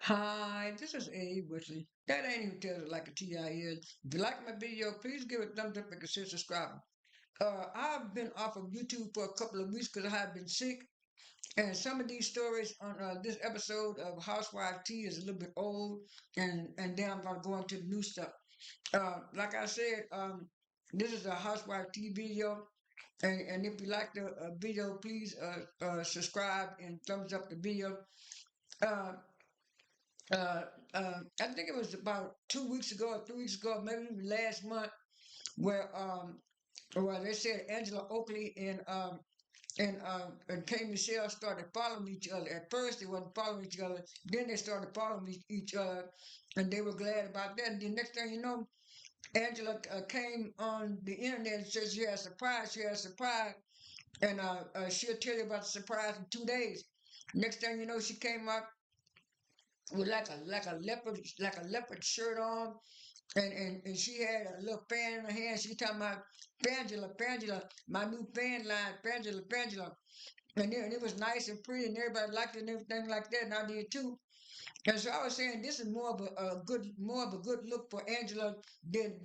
Hi, this is A. Wesley. That ain't even tells it like a TI is. If you like my video, please give it a thumbs up and consider subscribing. I've been off of YouTube for a couple of weeks because I have been sick, and some of these stories on this episode of Housewives Tea is a little bit old, and then I'm gonna go into the new stuff. Like I said, this is a Housewives Tea video, and if you like the video, please subscribe and thumbs up the video. Uh, uh, I think it was about 2 weeks ago or 3 weeks ago, maybe even last month, where where they said Angela Oakley and K Michelle started following each other. At first, they wasn't following each other. Then they started following each other, and they were glad about that. And the next thing you know, Angela came on the internet and said she had a surprise. She had a surprise, and she'll tell you about the surprise in 2 days. Next thing you know, she came up with like a leopard shirt on, and she had a little fan in her hand. She talking about Fangela, my new fan line, Fangela. And it was nice and pretty, and everybody liked it and everything like that, and I did too. And so I was saying this is more of a good look for Angela than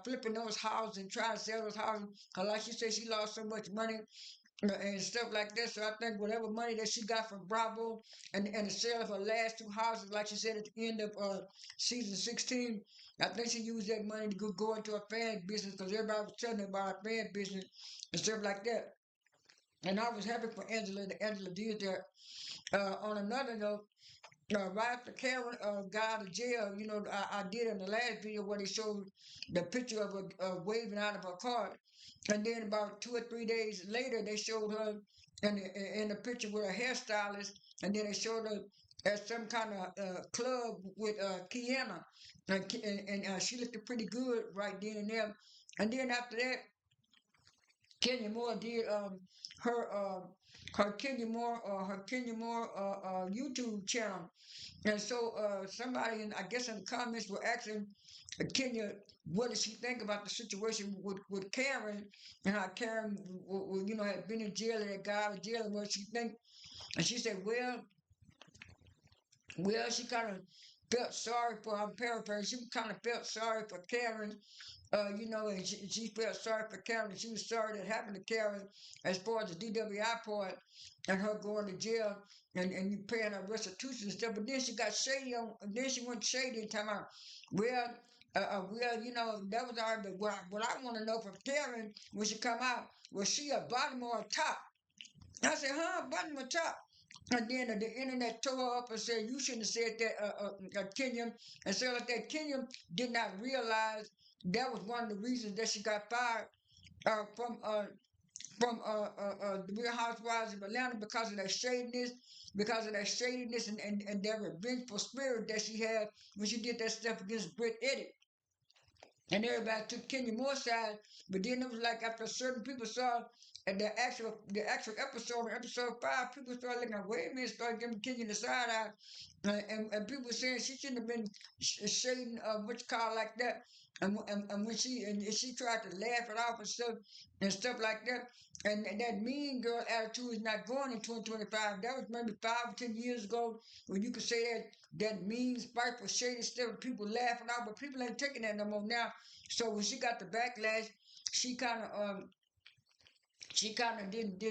flipping those houses and trying to sell those houses. 'Cause like she said, she lost so much money and stuff like that. So I think whatever money that she got from Bravo and the sale of her last two houses, like she said at the end of season 16, I think she used that money to go into a fan business because everybody was telling her about her fan business and stuff like that. And I was happy for Angela that Angela did that. On another note, right after Karen got out of jail, I did in the last video where they showed the picture of her waving out of her car. And then about 2 or 3 days later, they showed her in the picture with her hairstylist, and then they showed her at some kind of club with Kiana, and she looked pretty good right then and there. And then after that, Kenya Moore did her Kenya Moore YouTube channel, and so somebody I guess in the comments were asking Kenya what does she think about the situation with Karen and how Karen had been in jail and had got out of jail and what she think, and she said well, she kind of felt sorry for, I'm paraphrasing, she kind of felt sorry for Karen, and she felt sorry for Karen. She was sorry that happened to Karen as far as the DWI part and her going to jail and you paying her restitution and stuff. But then she got shady then she went shady and talking about, well, that was all right, but what I want to know from Karen when she come out, was she a bottom or a top? I said, huh, button my top. And then the internet tore her up and said, you shouldn't have said that, Kenya. And so like that, Kenya did not realize that was one of the reasons that she got fired uh, from uh, the Real Housewives of Atlanta because of that shadiness and that revengeful spirit that she had when she did that stuff against Britt Eddie. And everybody took Kenya Moore's side, but then it was like after certain people saw and the actual episode 5, people started looking at wait a minute, started giving Kenya the side eye, and people were saying she shouldn't have been shading what you call like that, and when she tried to laugh it off and stuff like that, and that mean girl attitude is not going in 2025. That was maybe 5 or 10 years ago when you could say that mean spiteful shady stuff, people laughing off, but people ain't taking that no more now. So when she got the backlash, she kind of didn't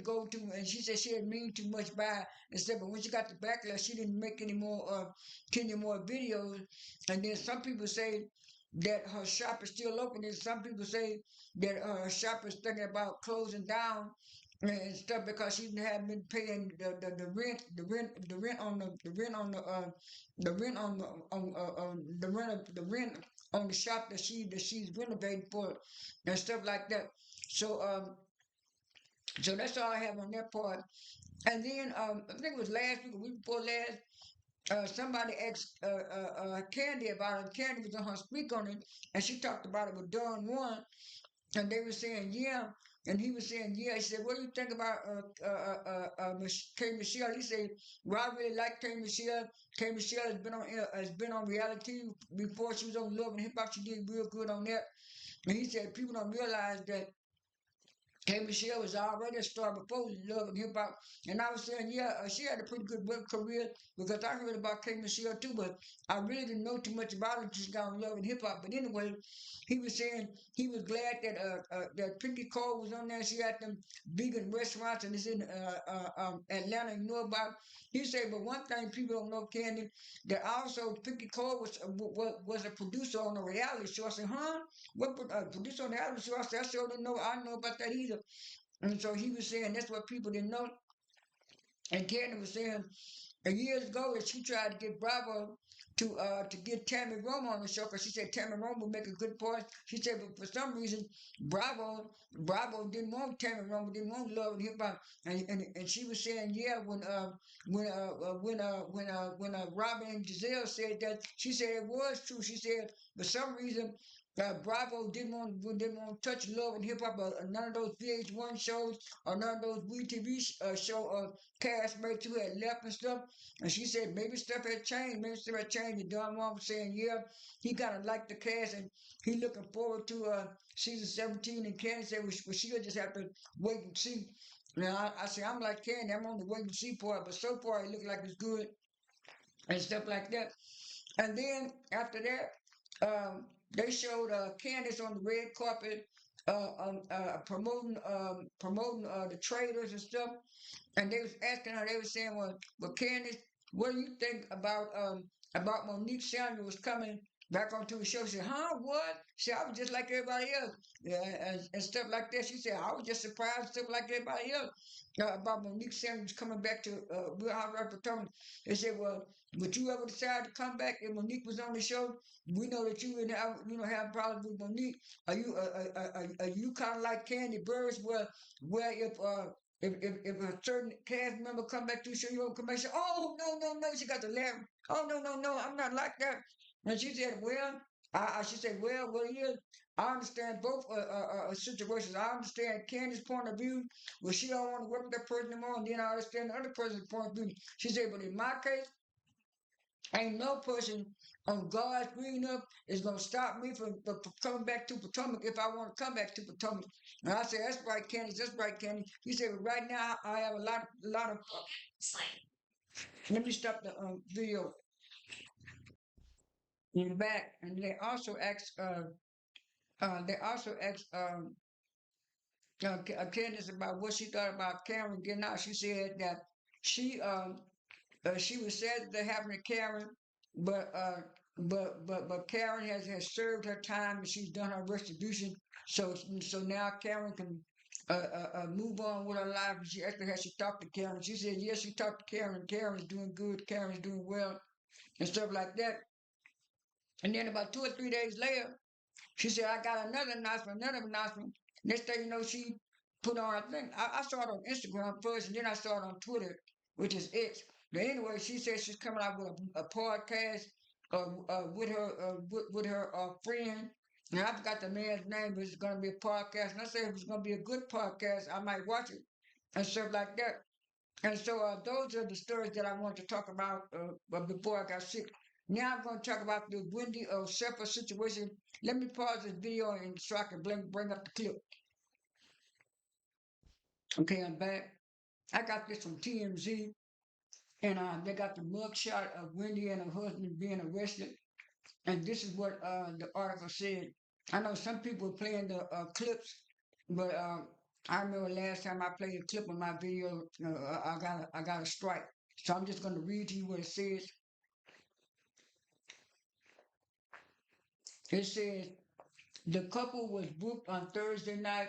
go too, and she said she didn't mean too much by and stuff. But when she got the backlash, she didn't make any more videos. And then some people say that her shop is still open, and some people say that her shop is thinking about closing down and stuff because she hadn't been paying the rent on the shop that she's renovating for and stuff like that. So so that's all I have on that part. And then I think it was last week, a week before last, somebody asked Kandi about it. Kandi was on her speak on it, and she talked about it with Don Juan, and they were saying yeah, and he was saying yeah. He said, "What do you think about K Michelle?" He said, "Well, I really like K Michelle. K Michelle has been on reality before. She was on Love and Hip Hop. She did real good on that." And he said people don't realize that K Michelle was already a star before Love and Hip Hop, and I was saying, yeah, she had a pretty good work career because I heard about K Michelle too, but I really didn't know too much about her. Just got on Love and Hip Hop. But anyway, he was saying he was glad that that Pinky Cole was on there. She had them vegan restaurants, and it's in Atlanta. You know about. He said, but one thing people don't know, Candy, that also Pinky Cole was a producer on a reality show. I said, huh? What producer on the reality show? I said, I sure didn't know. I didn't know about that either. And so he was saying that's what people didn't know. And Candy was saying years ago that she tried to get Bravo to get Tammy Roma on the show because she said Tammy Roma would make a good point. She said, but for some reason, Bravo didn't want Tammy Roma, didn't want Love and Hip Hop, and she was saying, yeah, when Robin and Giselle said that, she said it was true. She said for some reason. Bravo didn't want to touch Love and Hip Hop, none of those VH1 shows or none of those WeTV show castmates who had left and stuff. And she said maybe stuff had changed, maybe stuff had changed. And Don Juan was saying, yeah, he kind of liked the cast and he looking forward to season 17. And Candy said, well, she'll just have to wait and see. Now, I say, I'm like Candy, I'm on the wait and see part, but so far it looked like it's good and stuff like that. And then after that, they showed Candace on the red carpet promoting the traders and stuff. And they was asking her, they was saying, well, Candace, what do you think about Monique Samuels coming back onto the show? She said, huh, what? She said, I was just like everybody else. Yeah, and stuff like that. She said, I was just surprised, stuff like everybody else, about Monique Samuels coming back to Real Housewives of Potomac. They said, well, would you ever decide to come back if Monique was on the show? We know that you would have, have problems with Monique. Are you kind of like Candy Burris, where if a certain cast member come back to the show, you won't come back and say, oh, no, she got the laugh. Oh, no, I'm not like that. And she said, well, she said, well, what it is, I understand both situations. I understand Candy's point of view, where she don't want to work with that person anymore, and then I understand the other person's point of view. She said, but in my case, ain't no person on God's green up is gonna stop me from coming back to Potomac if I want to come back to Potomac. And I said, that's right, Candy. That's right, Candy. He said, well, right now I have a lot of. Let me stop the video in the back, and they also asked Candace about what she thought about Karen getting out. She said that she she was sad that happened to Karen, but Karen has served her time and she's done her restitution. So now Karen can move on with her life. She actually has she talked to Karen. She said yes, she talked to Karen. Karen's doing good. Karen's doing well and stuff like that. And then about 2 or 3 days later, she said, I got another announcement. Next thing you know, she put on, I saw it on Instagram first, and then I saw it on Twitter, which is X. But anyway, she said she's coming out with a podcast with her friend. And I forgot the man's name, but it's going to be a podcast. And I said if it's going to be a good podcast, I might watch it and stuff like that. And so those are the stories that I want to talk about before I got sick. Now I'm going to talk about the Wendy Osefo situation. Let me pause this video and so I can bring up the clip. Okay, I'm back. I got this from TMZ, and they got the mugshot of Wendy and her husband being arrested. And this is what the article said. I know some people are playing the clips, but I remember last time I played a clip of my video, I got a strike. So I'm just going to read to you what it says. It says the couple was booked on Thursday night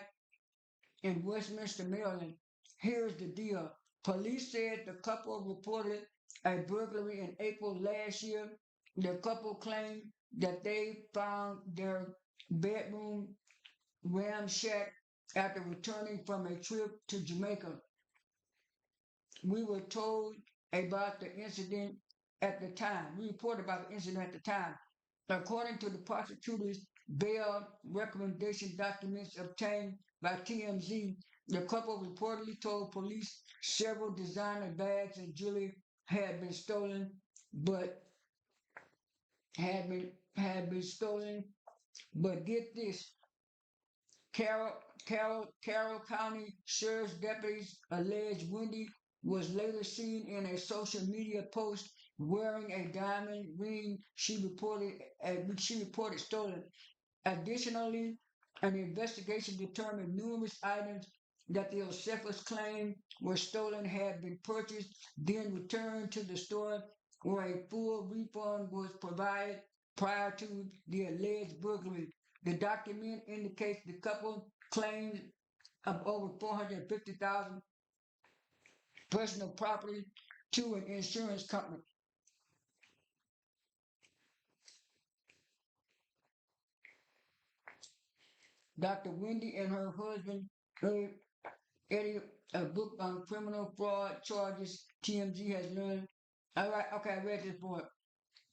in Westminster, Maryland. Here's the deal. Police said the couple reported a burglary in April last year. The couple claimed that they found their bedroom ramshacked after returning from a trip to Jamaica. We were told about the incident at the time. We reported about the incident at the time. According to the prosecutor's bail recommendation documents obtained by TMZ, the couple reportedly told police several designer bags and jewelry had been stolen, but had been stolen. But get this, Carroll, Carroll County Sheriff's deputies allege Wendy was later seen in a social media post wearing a diamond ring she reported stolen. Additionally, an investigation determined numerous items that the Osefos claimed were stolen had been purchased, then returned to the store where a full refund was provided prior to the alleged burglary. The document indicates the couple claims of over 450,000 personal property to an insurance company. Dr. Wendy and her husband, Eddie, a book on criminal fraud charges TMZ has learned. All right, okay, I read this part.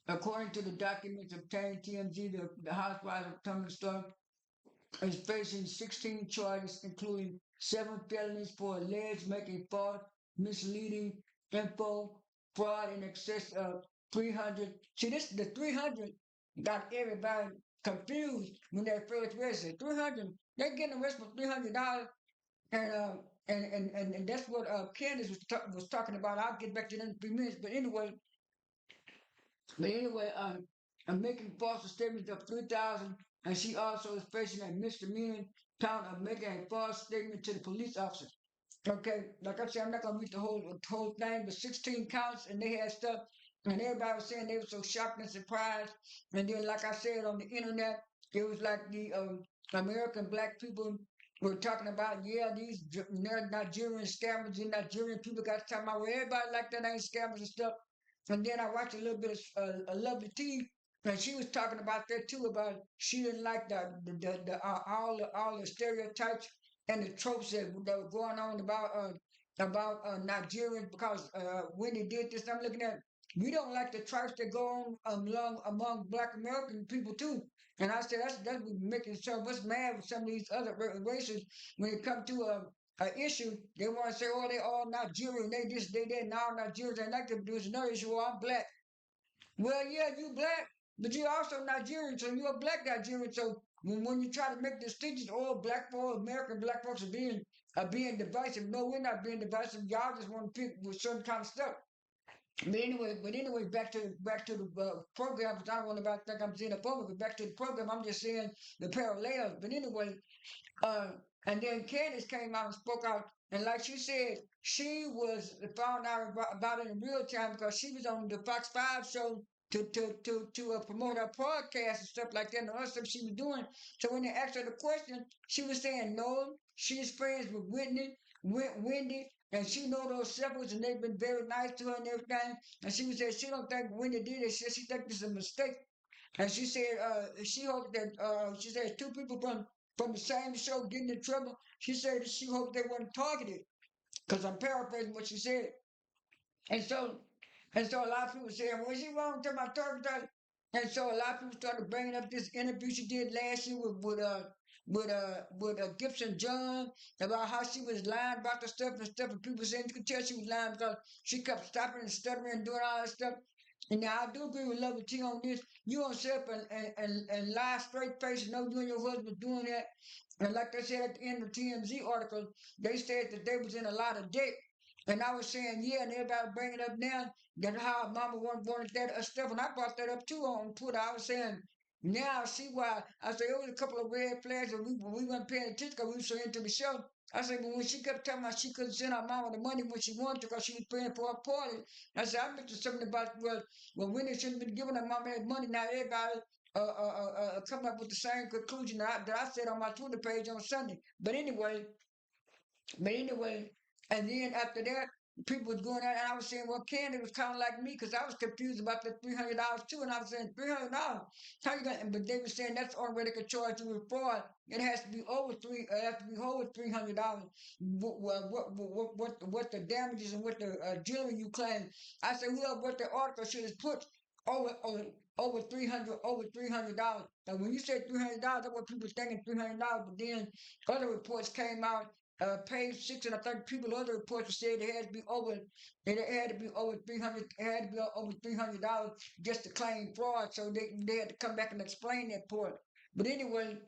According to the documents obtained, TMZ, the housewife of Tumblr Star, is facing 16 charges, including 7 felonies for alleged making false, misleading info, fraud in excess of 300. See, this the 300 got everybody confused when they first read it. 300, they're getting arrested for $300, and that's what Candace was talking about. I'll get back to that in a few minutes. But anyway, I'm making false statements of 3,000, and she also is facing a misdemeanor count of making a false statement to the police officer. Okay, like I said, I'm not gonna read the whole thing, but 16 counts, and they had stuff, and everybody was saying they were so shocked and surprised. And then, like I said, on the internet, it was like the American black people were talking about, yeah, these Nigerian scammers and Nigerian people got to talk about, well, everybody like that ain't scammers and stuff. And then I watched a little bit of a Lovely Tea, and she was talking about that too. About she didn't like all the stereotypes and the tropes that were going on about Nigerians because when they did this, I'm looking at we don't like the tropes that go on among Black American people too. And I said that's what making some of us mad with some of these other races when it comes to a issue. They want to say, oh, they all Nigerian, they this, they that, and all Nigerians ain't like them. There's another issue. Oh, I'm black. Well, yeah, you black, but you also Nigerian, so you're a black Nigerian. So when you try to make distinctions, all black folks, American black folks are being divisive. No, we're not being divisive. Y'all just want to pick with certain kind of stuff. But anyway, back to the program. Because I don't want to think I'm saying the program, but back to the program. I'm just saying the parallels. But anyway, uh, and then Candace came out and spoke out, and like she said, she was found out about it in real time because she was on the Fox 5 show to promote her podcast and stuff like that, and the other stuff she was doing. So when they asked her the question, she was saying no, she's friends with Wendy, and she know those shepherds, and they've been very nice to her and everything. And she was saying she don't think Wendy did it. She think this is a mistake. And she said she hoped that she said two people from the same show getting in trouble. She said she hoped they weren't targeted. Because I'm paraphrasing what she said. And so a lot of people saying, well, she wrong to my target. And so a lot of people started bringing up this interview she did last year with Gibson John about how she was lying about the stuff and stuff, and people saying you could tell she was lying because she kept stopping and stuttering and doing all that stuff. And now I do agree with Lovely T on this. You don't sit up and lie straight face and know you and your husband doing that. And like I said at the end of the TMZ article, they said that they was in a lot of debt. And I was saying, yeah, and everybody bringing up now that how Mama wanted that stuff. And I brought that up too on Twitter. I was saying, now I see why. I said, it was a couple of red flags and we weren't paying attention because we were so into the show. I said, but when she kept telling me she couldn't send her mama the money when she wanted to because she was paying for her party, I said, I mentioned something about, well, when they shouldn't have been giving her mama that money. Now everybody coming up with the same conclusion that I said on my Twitter page on Sunday. But anyway, and then after that, people was going out, and I was saying, well, Candy was kind of like me because I was confused about the $300 too, and I was saying $300. How you gonna? But they were saying that's the only way they could charge you with fraud. It has to be over it has to be over $300. What the damages and what the jewelry you claim? I said, well, what the article should have put over 300 $300. Now, when you say $300, that's what people thinking $300. But then other reports came out page 6, and I think people other reports said it had to be over 300, it had to be over $300 just to claim fraud. So they had to come back and explain that part. But anyway,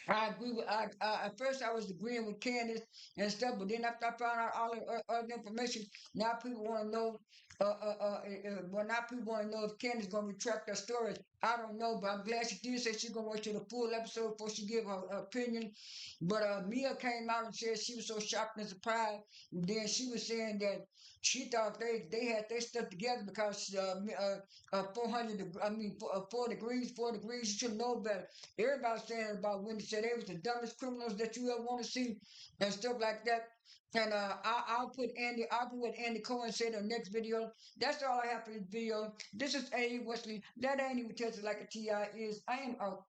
I agree with. At first I was agreeing with Candace and stuff, but then after I found out all the other information, now people want to know. Well, now people want to know if Candace gonna retract her story. I don't know, but I'm glad she did say she's gonna wait till the full episode before she give her opinion. But Mia came out and said she was so shocked and surprised. And then she was saying that she thought they had their stuff together because 400. I mean, 4 degrees, 4 degrees. You should know better. Everybody's saying about Wendy said they was the dumbest criminals that you ever want to see and stuff like that. And I'll put what Andy Cohen said in the next video. That's all I have for this video. This is A. Wesley. That ain't even touch it like a TI is. I am out.